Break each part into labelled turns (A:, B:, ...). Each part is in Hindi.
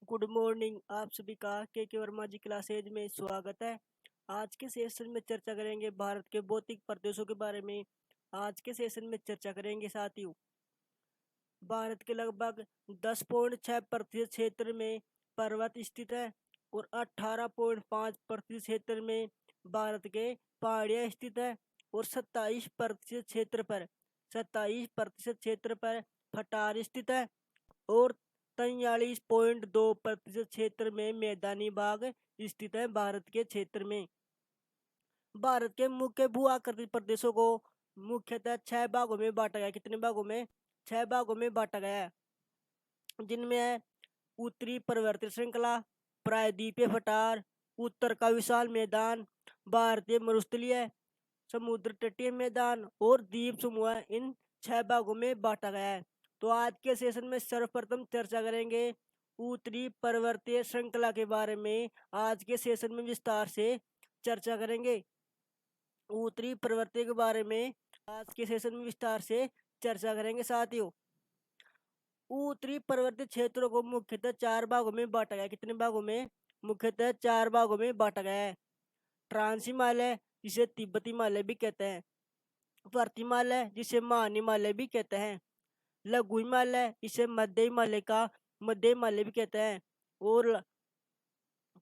A: Good morning. आप सभी का के वर्मा जी क्लासेज में स्वागत है। आज के सेशन में चर्चा करेंगे भारत के भौतिक प्रदेशों के बारे में। आज के सेशन में चर्चा करेंगे साथियों, भारत के लगभग 10.6% क्षेत्र में पर्वत स्थित है और 18.5% क्षेत्र में भारत के पहाड़ियाँ स्थित है और 27% क्षेत्र पर पठार स्थित है और 43.2% क्षेत्र में मैदानी भाग स्थित है। भारत के क्षेत्र में भारत के मुख्य भू आकृतिक प्रदेशों को मुख्यतः 6 भागों में बांटा गया। कितने भागों में? 6 भागों में बांटा गया है, जिनमें है उत्तरी पर्वतीय श्रृंखला, प्रायद्वीपीय पठार, उत्तर का विशाल मैदान, भारतीय मरुस्थलीय, समुद्र तटीय मैदान और द्वीप समूह। इन 6 भागों में बांटा गया है। तो आज के सेशन में सर्वप्रथम चर्चा करेंगे उत्तरी पर्वतीय श्रृंखला के बारे में। आज के सेशन में विस्तार से चर्चा करेंगे उत्तरी पर्वतीय के बारे में। आज के सेशन में विस्तार से चर्चा करेंगे साथियों। उत्तरी पर्वतीय क्षेत्रों को मुख्यतः 4 भागों में बांटा गया है। कितने भागों में? मुख्यतः 4 भागों में बांटा गया है। ट्रांस हिमालय, जिसे तिब्बती हिमालय भी कहते हैं, वर्त हिमालय, जिसे महान हिमालय भी कहते हैं, लघु हिमालय, इसे मध्य हिमालय भी कहते हैं, और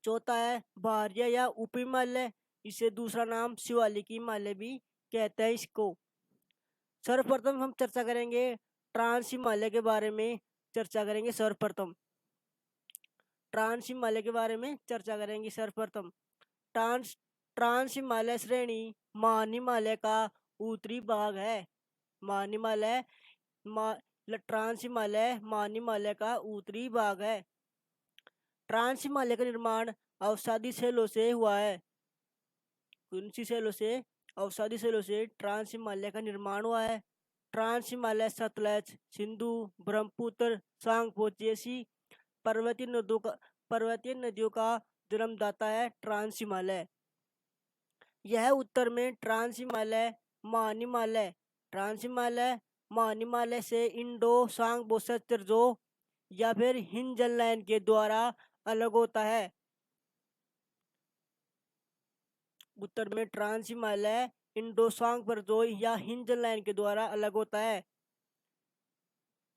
A: चौथा है भार्या या उप हिमालय, इसे दूसरा नाम शिवालिक हिमालय भी कहते हैं इसको। सर्वप्रथम हम चर्चा करेंगे ट्रांस हिमालय के बारे में। सर्वप्रथम ट्रांस हिमालय के बारे में चर्चा करेंगे। सर्वप्रथम ट्रांस हिमालय श्रेणी महान हिमालय का उत्तरी भाग है। ट्रांस हिमालय महान हिमालय का उत्तरी भाग है। ट्रांस हिमालय का निर्माण अवसादी शैलों से हुआ है। कौन सी शैलों से? अवसादी शैलों से ट्रांस हिमालय का निर्माण हुआ है। ट्रांस हिमालय सतलज, सिंधु, ब्रह्मपुत्र, सांगपो जैसी पर्वतीय नदियों का जन्मदाता है ट्रांस हिमालय। यह उत्तर में ट्रांस हिमालय महान हिमालय से इंडो सांगपो सत्तरजो या फिर हिंजन लाइन के द्वारा अलग होता है। उत्तर में ट्रांस हिमालय इंडो सांगपो या हिंजन लाइन के द्वारा अलग होता है।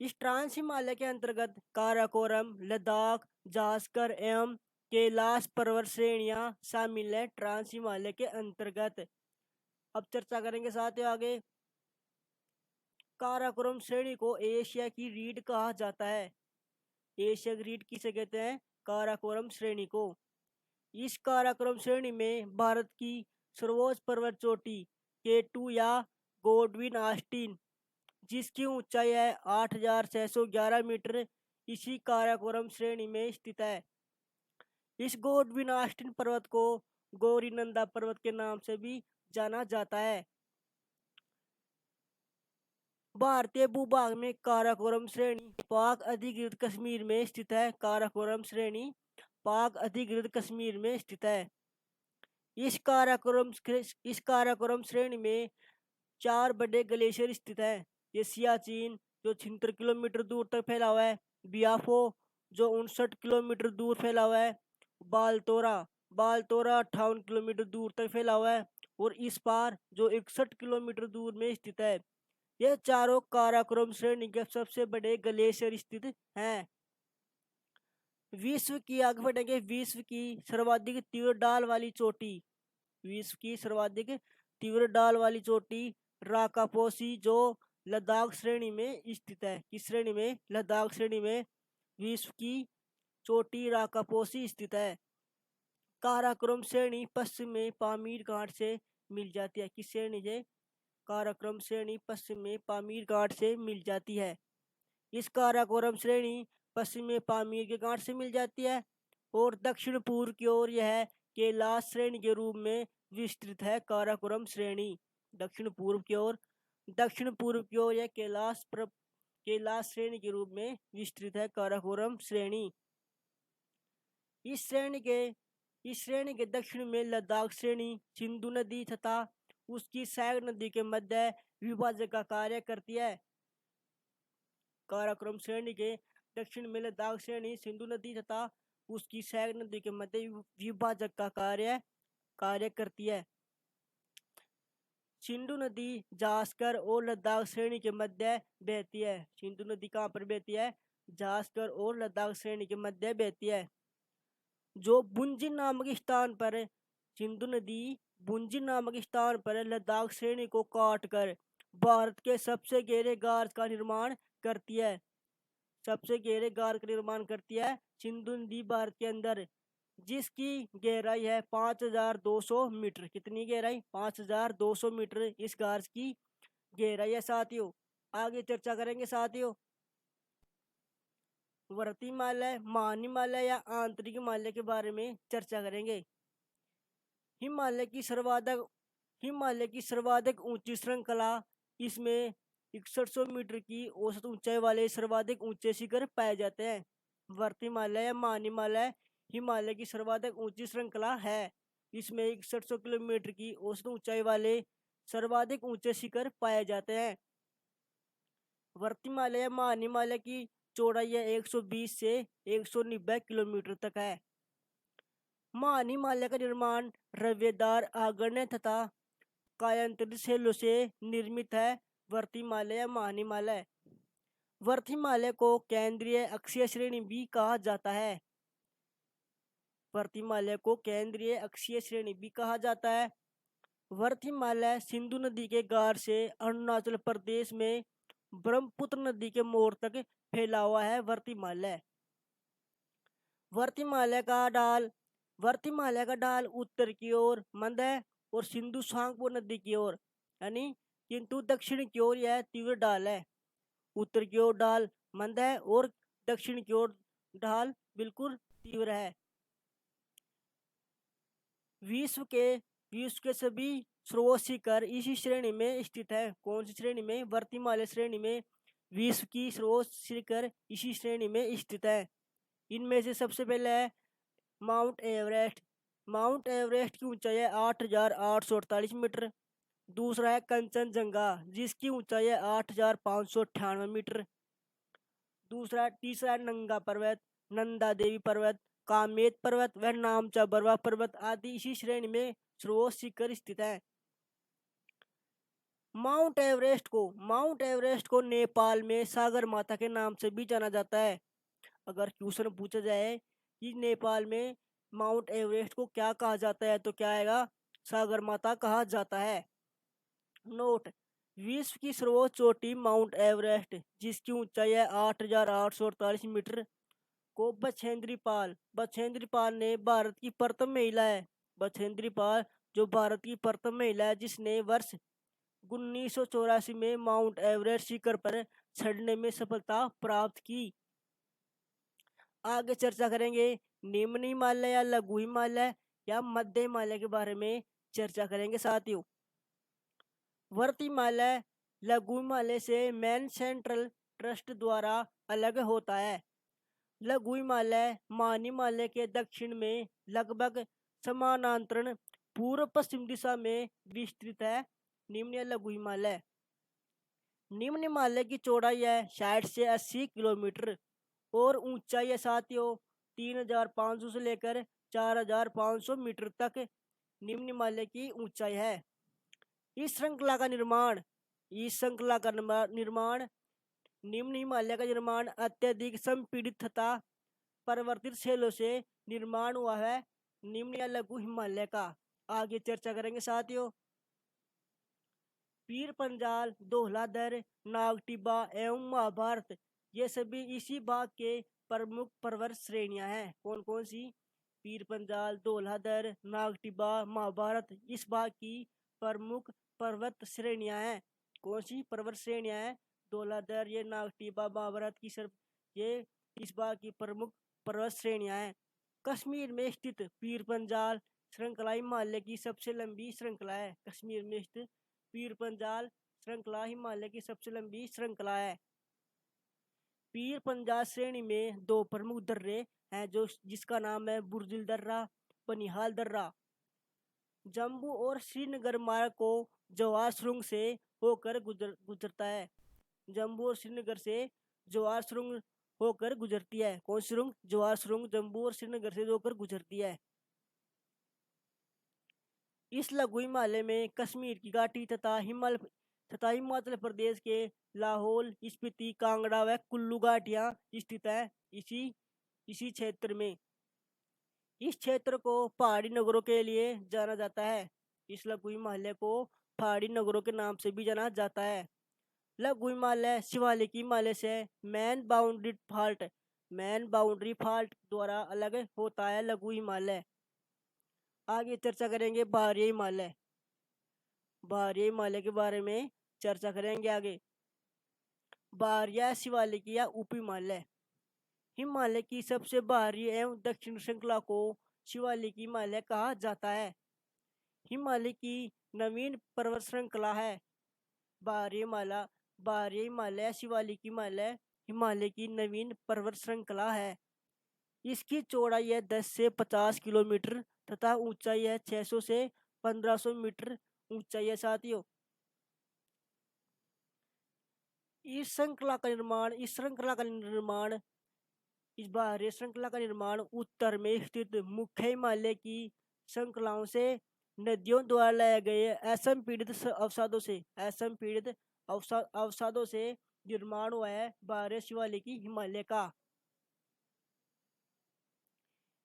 A: इस ट्रांस हिमालय के अंतर्गत काराकोरम, लद्दाख, जास्कर एवं कैलाश पर्वत श्रेणियां शामिल है। ट्रांस हिमालय के अंतर्गत अब चर्चा करेंगे साथियों आगे। काराकोरम श्रेणी को एशिया की रीढ़ कहा जाता है। एशिया की रीढ़ किसे कहते हैं? काराकोरम श्रेणी को। इस काराकोरम श्रेणी में भारत की सर्वोच्च पर्वत चोटी K2 या गोडविन ऑस्टिन, जिसकी ऊंचाई है 8,611 मीटर, इसी काराकोरम श्रेणी में स्थित है। इस गोडविन ऑस्टिन पर्वत को गौरीनंदा पर्वत के नाम से भी जाना जाता है। भारतीय भूभाग में काराकोरम श्रेणी पाक अधिकृत कश्मीर में स्थित है। काराकोरम श्रेणी पाक अधिकृत कश्मीर में स्थित है। इस काराकोरम श्रेणी में 4 बड़े ग्लेशियर स्थित हैं। ये सियाचिन, जो 76 किलोमीटर दूर तक फैला हुआ है, बियाफो, जो 59 किलोमीटर दूर फैला हुआ है, बालतोरा 58 किलोमीटर दूर तक फैला हुआ है, और इस्पार, जो 61 किलोमीटर दूर में स्थित है। यह चारों काराकोरम श्रेणी के सबसे बड़े ग्लेशियर स्थित हैं। विश्व की आगे बढ़ेंगे। विश्व की सर्वाधिक तीव्र ढाल वाली चोटी राकापोसी, जो लद्दाख श्रेणी में स्थित है। किस श्रेणी में? लद्दाख श्रेणी में विश्व की चोटी राकापोसी स्थित है। काराकोरम श्रेणी पश्चिम में पामीर घाट से मिल जाती है। किस श्रेणी से? काराकोरम श्रेणी पश्चिम में पामीर घाट से मिल जाती है। इस काराकोरम श्रेणी पश्चिम में पामीर के घाट से मिल जाती है और दक्षिण पूर्व की ओर यह कैलाश श्रेणी के रूप में विस्तृत है। काराकोरम श्रेणी दक्षिण पूर्व की ओर यह कैलाश श्रेणी के रूप में विस्तृत है। काराकोरम श्रेणी। इस श्रेणी के दक्षिण में लद्दाख श्रेणी सिंधु नदी तथा उसकी सहायक नदी के मध्य विभाजक का कार्य करती है। काराकोरम श्रेणी के दक्षिण में लद्दाख श्रेणी सिंधु नदी तथा उसकी सहायक नदी के मध्य विभाजक का कार्य करती है। सिंधु नदी जास्कर और लद्दाख श्रेणी के मध्य बहती है। सिंधु नदी कहाँ पर बहती है? जास्कर और लद्दाख श्रेणी के मध्य बहती है। जो बुंजिन नामक स्थान पर सिंधु नदी बुंजिन नामक स्थान पर लद्दाख श्रेणी को काटकर भारत के सबसे गहरे गार का निर्माण करती है। सबसे गहरे गार का निर्माण करती है सिंधु नदी भारत के अंदर, जिसकी गहराई है 5200 मीटर। कितनी गहराई? 5200 मीटर इस गार की गहराई है साथियों। आगे चर्चा करेंगे साथियों। वर्ती हिमालय, महान हिमालय या आंतरिक हिमालय के बारे में चर्चा करेंगे। हिमालय की सर्वाधिक ऊंची श्रृंखला, इसमें 6100 मीटर की औसत ऊंचाई वाले सर्वाधिक ऊंचे शिखर पाए जाते हैं। वर्ती हिमालय या महान हिमालय हिमालय की सर्वाधिक ऊंची श्रृंखला है। इसमें 6100 किलोमीटर की औसत ऊंचाई वाले सर्वाधिक ऊंचे शिखर पाए जाते हैं। वर्ती हिमालय या महान हिमालय की चौड़ाई 120 से 190 किलोमीटर तक है। महान हिमालय का निर्माण रवेदार आग्नेय तथा कायांतरित शैलों से निर्मित है। वर्ती हिमालय या महान हिमालय। वर्ती हिमालय को केंद्रीय अक्षीय श्रेणी भी कहा जाता है। वर्ती हिमालय को केंद्रीय अक्षीय श्रेणी भी कहा जाता है। वर्ती हिमालय सिंधु नदी के गार से अरुणाचल प्रदेश में ब्रह्मपुत्र नदी के मोड़ तक फैला हुआ है। वर्ती हिमालय का ढाल उत्तर की ओर मंद है और सिंधु सांगपो नदी की ओर, यानी किंतु दक्षिण की ओर यह तीव्र ढाल है। उत्तर की ओर ढाल मंद है और दक्षिण की ओर ढाल बिल्कुल तीव्र है। विश्व के सभी सर्वोच्च शिखर इसी श्रेणी में स्थित है। कौन सी श्रेणी में? वर्ती हिमालय श्रेणी में विश्व की सर्वोच्च शिखर इसी श्रेणी में स्थित है। इनमें से सबसे पहले है माउंट एवरेस्ट। माउंट एवरेस्ट की ऊंचाई है 8848 मीटर। दूसरा है कंचनजंगा, जिसकी ऊंचाई है 8598 मीटर। तीसरा है नंगा पर्वत, नंदा देवी पर्वत, कामेत पर्वत व नामचा बरवा पर्वत आदि इसी श्रेणी में सर्वोच्च शिखर स्थित है। माउंट एवरेस्ट को नेपाल में सागर माता के नाम से भी जाना जाता है। अगर क्वेश्चन पूछा जाए कि नेपाल में माउंट एवरेस्ट को क्या कहा जाता है, तो क्या आएगा? सागर माता कहा जाता है। नोट: विश्व की सर्वोच्च चोटी माउंट एवरेस्ट, जिसकी ऊंचाई है 8848 मीटर, को बछेंद्री पाल ने भारत की प्रथम महिला है। बछेंद्री पाल जो भारत की प्रथम महिला है, जिसने वर्ष 1984 में माउंट एवरेस्ट शिखर पर चढ़ने में सफलता प्राप्त की। आगे चर्चा करेंगे निम्न हिमालय या लघु हिमालय या मध्य हिमालय के बारे में चर्चा करेंगे साथियों। वर्ती हिमालय लघु हिमालय से मैन सेंट्रल ट्रस्ट द्वारा अलग होता है। लघु हिमालय महान हिमालय के दक्षिण में लगभग समानांतर पूर्व पश्चिम दिशा में विस्तृत है। निम्न या लघु हिमालय। निम्न हिमालय की चौड़ाई है 60 से 80 किलोमीटर और ऊंचाई है साथियों 3500 से लेकर 4500 मीटर तक निम्न हिमालय की ऊंचाई है। इस श्रृंखला का निर्माण निम्न हिमालय का निर्माण अत्यधिक संपीड़ित तथा परिवर्तित शैलों से निर्माण हुआ है। निम्न या लघु हिमालय का आगे चर्चा करेंगे साथियों। पीर पंजाल, धौलाधर, नागटिब्बा एवं महाभारत ये सभी इसी भाग के प्रमुख पर्वत श्रेणियां हैं। कौन कौन सी? पीर पंजाल, धौलाधर, नागटिब्बा, महाभारत इस भाग की प्रमुख पर्वत श्रेणियां हैं। कौन सी पर्वत श्रेणियां हैं? धौलाधर, ये नागटिब्बा, महाभारत की ये इस भाग की प्रमुख पर्वत श्रेणियां हैं। कश्मीर में स्थित पीर पंजाल श्रृंखला हिमालय की सबसे लंबी श्रृंखला है। कश्मीर में स्थित पीर पंजाल श्रृंखला हिमालय की सबसे लंबी श्रृंखला है। पीर पंजाल श्रेणी में दो प्रमुख दर्रे हैं जिसका नाम है बुर्जिल दर्रा, पनिहाल दर्रा। जम्मू और श्रीनगर मार्ग को जवाहर सुरंग से होकर गुजरता है। जम्मू और श्रीनगर से जवाहर सुरंग होकर गुजरती है। कौन सी सुरंग? जवाहर सुरंग जम्मू और श्रीनगर से होकर गुजरती है। इस लघु हिमालय में कश्मीर की घाटी तथा हिमाचल प्रदेश के लाहौल स्पीति कांगड़ा व कुल्लू घाटियां स्थित है। इसी इसी क्षेत्र में इस क्षेत्र को पहाड़ी नगरों के लिए जाना जाता है। इस लघु हिमालय को पहाड़ी नगरों के नाम से भी जाना जाता है। लघु हिमालय शिवालिक हिमालय से मैन बाउंड्री फॉल्ट द्वारा अलग होता है। लघु हिमालय। आगे चर्चा करेंगे बाहरी हिमालय। बाहरी हिमालय के बारे में चर्चा करेंगे आगे। बाहरी शिवालिक या उप हिमालय। हिमालय की सबसे बाहरी एवं दक्षिण श्रृंखला को शिवालिक हिमालय कहा जाता है। हिमालय की नवीन पर्वत श्रृंखला है। बाहरी हिमालय शिवालिक हिमालय हिमालय की नवीन पर्वत श्रृंखला है। इसकी चौड़ाई है 10 से 50 किलोमीटर तथा ऊंचाई है 600 से 1500 मीटर ऊंचाई है साथियों। इस बाहरी श्रृंखला का निर्माण उत्तर में स्थित मुख्य हिमालय की श्रृंखलाओं से नदियों द्वारा लाए गए अवसादों से निर्माण हुआ है। बाहरी शिवालिक हिमालय का।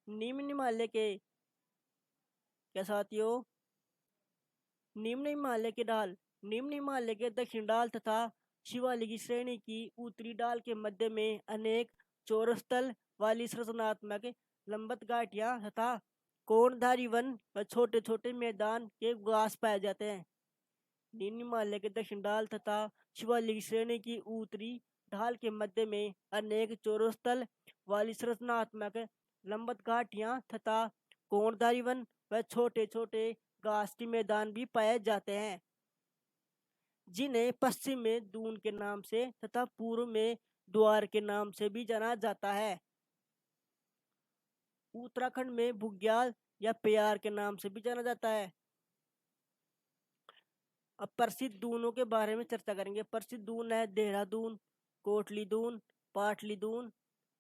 A: निम्न हिमालय के क्या साथियों? निम्न हिमालय के दक्षिण ढाल तथा शिवालिक श्रेणी की उत्तरी ढाल के मध्य में अनेक चौरस तल वाली संरचनात्मक लंबवत घाटियां तथा कोणधारी वन व छोटे छोटे मैदान के घास पाए जाते हैं। निम्न हिमालय के दक्षिण ढाल तथा शिवालिक श्रेणी की उत्तरी ढाल के मध्य में अनेक चौरस तल वाली संरचनात्मक लंबवत घाटियां तथा कोणधारी वन व छोटे छोटे घास के मैदान भी पाए जाते हैं, जिन्हें पश्चिम में दून के नाम से तथा पूर्व में द्वार के नाम से भी जाना जाता है। उत्तराखंड में बुग्याल या प्यार के नाम से भी जाना जाता है। अब प्रसिद्ध दूनों के बारे में चर्चा करेंगे। प्रसिद्ध दून है देहरादून, कोटली दून, पाटली दून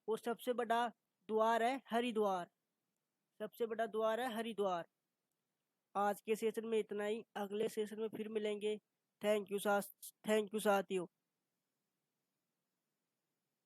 A: और सबसे बड़ा द्वार है हरिद्वार। आज के सेशन में इतना ही। अगले सेशन में फिर मिलेंगे। थैंक यू साथियों।